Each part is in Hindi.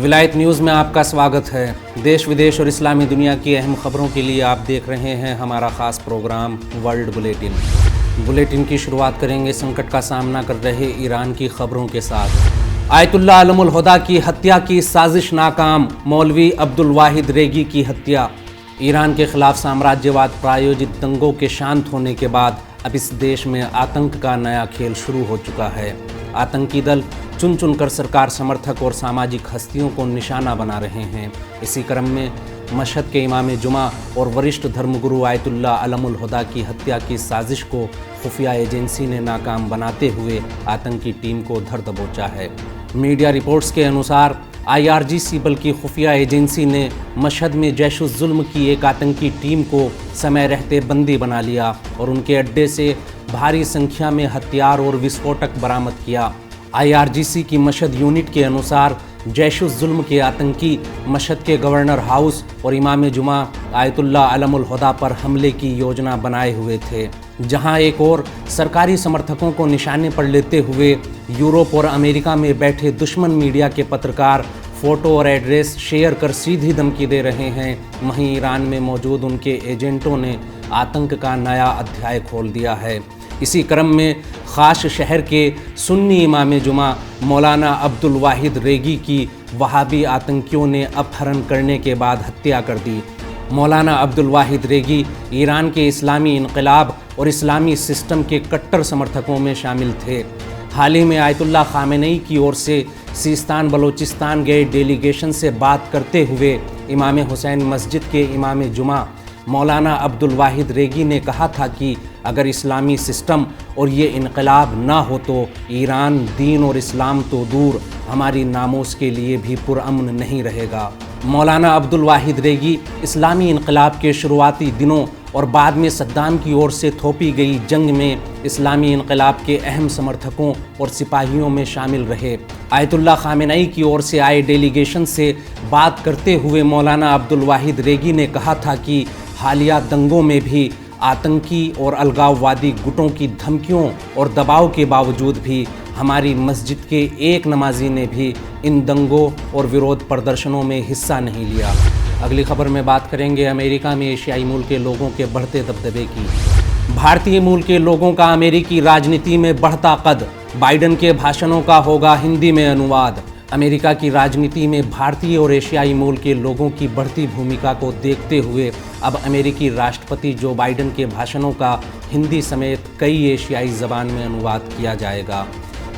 विलायत न्यूज़ में आपका स्वागत है। देश विदेश और इस्लामी दुनिया की अहम खबरों के लिए आप देख रहे हैं हमारा ख़ास प्रोग्राम वर्ल्ड बुलेटिन। बुलेटिन की शुरुआत करेंगे संकट का सामना कर रहे ईरान की खबरों के साथ। आयतुल्लाह अलमुल हुदा की हत्या की साजिश नाकाम, मौलवी अब्दुल वाहिद रेगी की हत्या। ईरान के खिलाफ साम्राज्यवाद प्रायोजित दंगों के शांत होने के बाद अब इस देश में आतंक का नया खेल शुरू हो चुका है। आतंकी दल चुन चुनकर सरकार समर्थक और सामाजिक हस्तियों को निशाना बना रहे हैं। इसी क्रम में मशहद के इमाम जुमा और वरिष्ठ धर्मगुरु आयतुल्लाह अलमुल हुदा की हत्या की साजिश को खुफिया एजेंसी ने नाकाम बनाते हुए आतंकी टीम को धर दबोचा है। मीडिया रिपोर्ट्स के अनुसार IRGC बल की खुफिया एजेंसी ने मशहद में जैश-उज़-ज़ुल्म की एक आतंकी टीम को समय रहते बंदी बना लिया और उनके अड्डे से भारी संख्या में हथियार और विस्फोटक बरामद किया। IRGC की मशहद यूनिट के अनुसार जैश-उज़-ज़ुल्म के आतंकी मशहद के गवर्नर हाउस और इमाम जुमा आयतुल्लाह अलमुल हुदा पर हमले की योजना बनाए हुए थे, जहां एक और सरकारी समर्थकों को निशाने पर लेते हुए यूरोप और अमेरिका में बैठे दुश्मन मीडिया के पत्रकार फ़ोटो और एड्रेस शेयर कर सीधी धमकी दे रहे हैं। वहीं ईरान में मौजूद उनके एजेंटों ने आतंक का नया अध्याय खोल दिया है। इसी क्रम में ख़ाश शहर के सुन्नी इमाम जुमा मौलाना अब्दुल वाहिद रेगी की वहाबी आतंकियों ने अपहरण करने के बाद हत्या कर दी। मौलाना अब्दुल वाहिद रेगी ईरान के इस्लामी इनकलाब और इस्लामी सिस्टम के कट्टर समर्थकों में शामिल थे। हाल ही में आयतुल्लाह खामेनेई की ओर से सिस्तान बलोचिस्तान गए डेलीगेशन से बात करते हुए इमाम हुसैन मस्जिद के इमाम जुमा मौलाना अब्दुल वाहिद रेगी ने कहा था कि अगर इस्लामी सिस्टम और ये इनकलाब ना हो तो ईरान दीन और इस्लाम तो दूर हमारी नामोस के लिए भी पुरअमन नहीं रहेगा। मौलाना अब्दुल वाहिद रेगी इस्लामी इनकलाब के शुरुआती दिनों और बाद में सद्दाम की ओर से थोपी गई जंग में इस्लामी इनकलाब के अहम समर्थकों और सिपाहियों में शामिल रहे। आयतुल्लाह खामेनेई की ओर से आए डेलीगेशन से बात करते हुए मौलाना अब्दुल वाहिद रेगी ने कहा था कि हालिया दंगों में भी आतंकी और अलगाववादी गुटों की धमकियों और दबाव के बावजूद भी हमारी मस्जिद के एक नमाजी ने भी इन दंगों और विरोध प्रदर्शनों में हिस्सा नहीं लिया। अगली खबर में बात करेंगे अमेरिका में एशियाई मूल के लोगों के बढ़ते दबदबे की। भारतीय मूल के लोगों का अमेरिकी राजनीति में बढ़ता कद, बाइडन के भाषणों का होगा हिंदी में अनुवाद। अमेरिका की राजनीति में भारतीय और एशियाई मूल के लोगों की बढ़ती भूमिका को देखते हुए अब अमेरिकी राष्ट्रपति जो बाइडन के भाषणों का हिंदी समेत कई एशियाई ज़बान में अनुवाद किया जाएगा।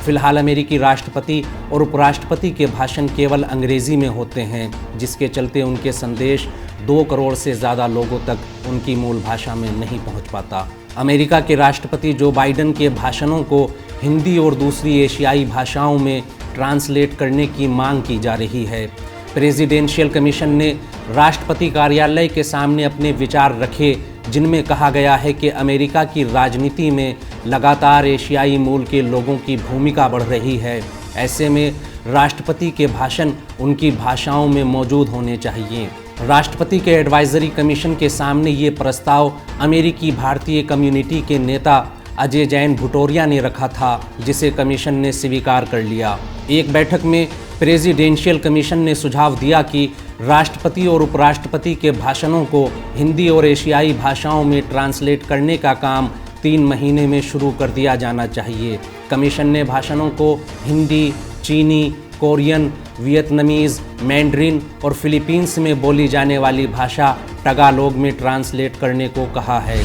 फिलहाल अमेरिकी राष्ट्रपति और उपराष्ट्रपति के भाषण केवल अंग्रेज़ी में होते हैं, जिसके चलते उनके संदेश 2 करोड़ से ज़्यादा लोगों तक उनकी मूल भाषा में नहीं पहुंच पाता। अमेरिका के राष्ट्रपति जो बाइडन के भाषणों को हिंदी और दूसरी एशियाई भाषाओं में ट्रांसलेट करने की मांग की जा रही है। प्रेसिडेंशियल कमीशन ने राष्ट्रपति कार्यालय के सामने अपने विचार रखे, जिनमें कहा गया है कि अमेरिका की राजनीति में लगातार एशियाई मूल के लोगों की भूमिका बढ़ रही है। ऐसे में राष्ट्रपति के भाषण उनकी भाषाओं में मौजूद होने चाहिए। राष्ट्रपति के एडवाइजरी कमीशन के सामने ये प्रस्ताव अमेरिकी भारतीय कम्युनिटी के नेता अजय जैन भुटोरिया ने रखा था, जिसे कमीशन ने स्वीकार कर लिया। एक बैठक में प्रेसिडेंशियल कमीशन ने सुझाव दिया कि राष्ट्रपति और उपराष्ट्रपति के भाषणों को हिंदी और एशियाई भाषाओं में ट्रांसलेट करने का काम 3 महीने में शुरू कर दिया जाना चाहिए। कमीशन ने भाषणों को हिंदी, चीनी, कोरियन, वियतनामीज़, मैंड्रिन और फिलीपींस में बोली जाने वाली भाषा टगालोग में ट्रांसलेट करने को कहा है।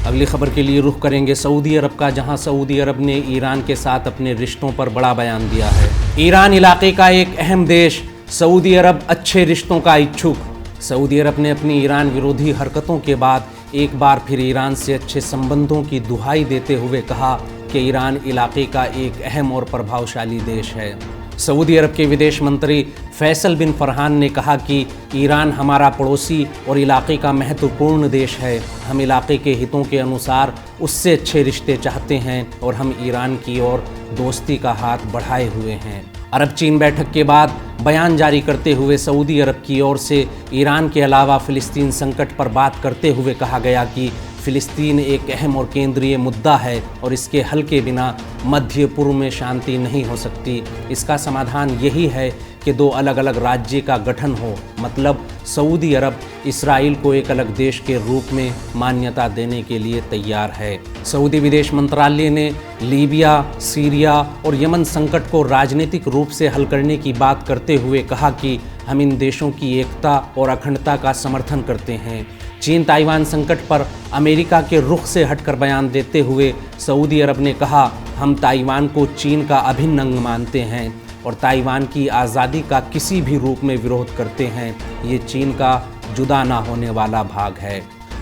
अगली खबर के लिए रुख करेंगे सऊदी अरब का, जहां सऊदी अरब ने ईरान के साथ अपने रिश्तों पर बड़ा बयान दिया है। ईरान इलाके का एक अहम देश, सऊदी अरब अच्छे रिश्तों का इच्छुक। सऊदी अरब ने अपनी ईरान विरोधी हरकतों के बाद एक बार फिर ईरान से अच्छे संबंधों की दुहाई देते हुए कहा कि ईरान इलाके का एक अहम और प्रभावशाली देश है। सऊदी अरब के विदेश मंत्री फैसल बिन फरहान ने कहा कि ईरान हमारा पड़ोसी और इलाके का महत्वपूर्ण देश है। हम इलाके के हितों के अनुसार उससे अच्छे रिश्ते चाहते हैं और हम ईरान की ओर दोस्ती का हाथ बढ़ाए हुए हैं। अरब चीन बैठक के बाद बयान जारी करते हुए सऊदी अरब की ओर से ईरान के अलावा फ़िलिस्तीन संकट पर बात करते हुए कहा गया कि फ़िलिस्तीन एक अहम और केंद्रीय मुद्दा है और इसके हल के बिना मध्य पूर्व में शांति नहीं हो सकती। इसका समाधान यही है कि दो अलग अलग राज्य का गठन हो, मतलब सऊदी अरब इसराइल को एक अलग देश के रूप में मान्यता देने के लिए तैयार है। सऊदी विदेश मंत्रालय ने लीबिया, सीरिया और यमन संकट को राजनीतिक रूप से हल करने की बात करते हुए कहा कि हम इन देशों की एकता और अखंडता का समर्थन करते हैं। चीन ताइवान संकट पर अमेरिका के रुख से हटकर बयान देते हुए सऊदी अरब ने कहा, हम ताइवान को चीन का अभिन्न अंग मानते हैं और ताइवान की आज़ादी का किसी भी रूप में विरोध करते हैं। ये चीन का जुदा ना होने वाला भाग है।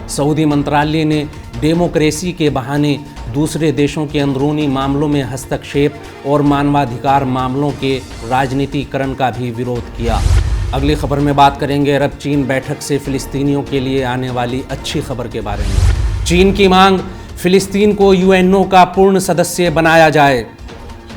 सऊदी मंत्रालय ने डेमोक्रेसी के बहाने दूसरे देशों के अंदरूनी मामलों में हस्तक्षेप और मानवाधिकार मामलों के राजनीतिकरण का भी विरोध किया। अगली खबर में बात करेंगे अरब चीन बैठक से फ़िलिस्तीनियों के लिए आने वाली अच्छी खबर के बारे में। चीन की मांग, फ़िलिस्तीन को यूएनओ का पूर्ण सदस्य बनाया जाए।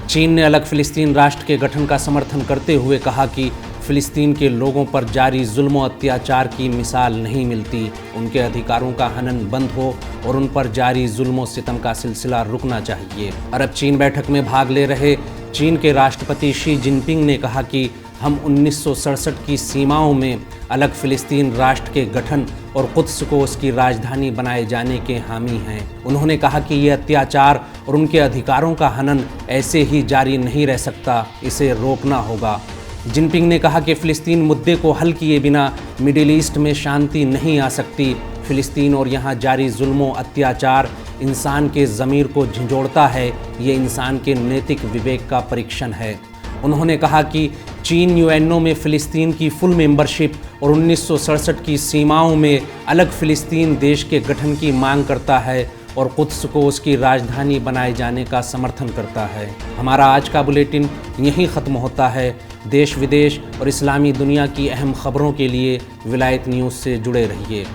चीन ने अलग फ़िलिस्तीन राष्ट्र के गठन का समर्थन करते हुए कहा कि फ़िलिस्तीन के लोगों पर जारी जुल्म और अत्याचार की मिसाल नहीं मिलती। उनके अधिकारों का हनन बंद हो और उन पर जारी जुल्म और सितम का सिलसिला रुकना चाहिए। अरब चीन बैठक में भाग ले रहे चीन के राष्ट्रपति शी जिनपिंग ने कहा कि हम 1967 की सीमाओं में अलग फ़िलिस्तीन राष्ट्र के गठन और कुद्स को उसकी राजधानी बनाए जाने के हामी हैं। उन्होंने कहा कि ये अत्याचार और उनके अधिकारों का हनन ऐसे ही जारी नहीं रह सकता, इसे रोकना होगा। जिनपिंग ने कहा कि फ़िलिस्तीन मुद्दे को हल किए बिना मिडिल ईस्ट में शांति नहीं आ सकती। फ़िलिस्तीन और यहाँ जारी जुल्मों अत्याचार इंसान के ज़मीर को झंझोड़ता है, ये इंसान के नैतिक विवेक का परीक्षण है। उन्होंने कहा कि चीन यूएनओ में फ़िलिस्तीन की फुल मेंबरशिप और 1967 की सीमाओं में अलग फ़िलिस्तीन देश के गठन की मांग करता है और कुद्स को उसकी राजधानी बनाए जाने का समर्थन करता है। हमारा आज का बुलेटिन यहीं ख़त्म होता है। देश विदेश और इस्लामी दुनिया की अहम खबरों के लिए विलायत न्यूज़ से जुड़े रहिए।